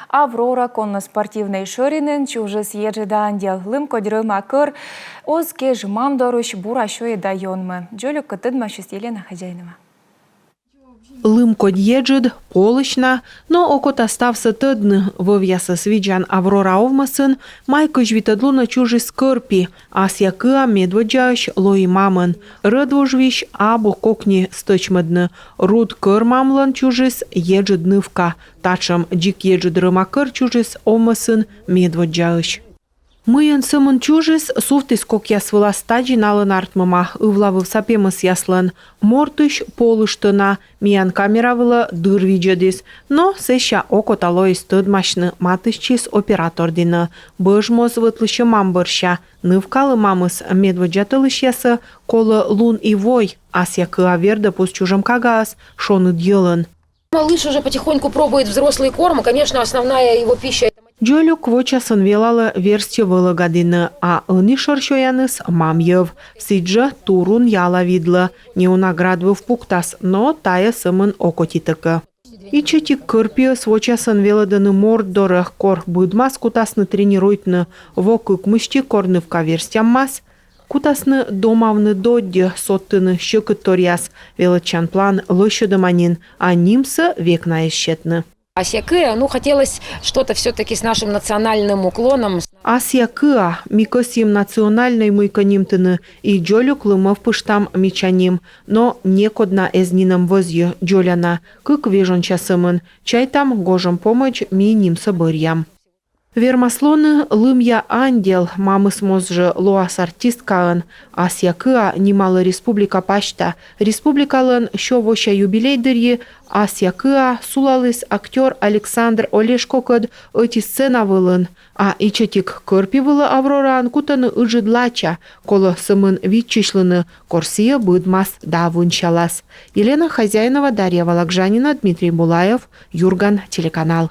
Аврора конно-спортивный шоринен чужес ежедан дел лымко дрыма кыр озке жмандоруш бурашой дайонмы. Джолюк кытыдма Елена Хозяинова. Лымко дьеджид, полышна, но окот остався тыдны, вывьяса свиджан Аврора овмасын, майка жвитадлуна чужи скырпи, асья кыа медводжаш лои мамын, рыдвужвищ абу кокни стычмыдны, руд кыр мамлан чужис еджид нывка, тачам дик еджид рымакыр чужис овмасын медводжаш. Мыйын сымын чужис суфтис кок ясвыла стаджи налын артмыма, ывлавыв сапемыс яслан, мортыш полыштына, миян камеравыла дыр виджедис, но сеща окот алоис тыдмашны матышчис оператор дины, быжмоз вытлышы мамбырща, нывкалы мамыс медводжатылыш ясы, колы лун и вой, асья кыаверда пус чужим кагаас, шоны дьелын. Малыш уже потихоньку пробует взрослый корм, и, конечно, основная его пища. Джолю квочасын велала версия вылагадины, а ыны шоршояныс мамьев. Сиджа турун яла видла, не унаградвыв пуктас, но тая сымын окотитыка. И четик кырпи свочасын веладыны мордорых кор быдмас кутасны тренируйтны вокык мышти корнывка версияммас. Кутасны домавны додди соттыны щекыторяс велачан план лощадыманин, а нимсы век наещетны. Асья Кыа, хотелось что-то все-таки с нашим национальным уклоном. Асья Кыа, микосим национальной мойканимтыны и джолю клымов пыштам мечаним, но некодна эзнином возью джоляна, кык вежон часымын, чай там гожем помочь миним собырьям. Вермаслоны лымья андел, мамыс мозжы лоас артисткаын, Асья Кыа немало республика пашта, республикалын щовоща юбилейдырьи, Асья Кыа сулалыс актер Александр Олешко кыд эти сцена вылын, а ичетик кырпи вылы Авроран кутаны ыжыдлача, колы сымын витчишлыны корсия быдмас да вунчалас. Елена Хозяинова, Дарья Вологжанина, Дмитрий Булаев, Юрган, телеканал.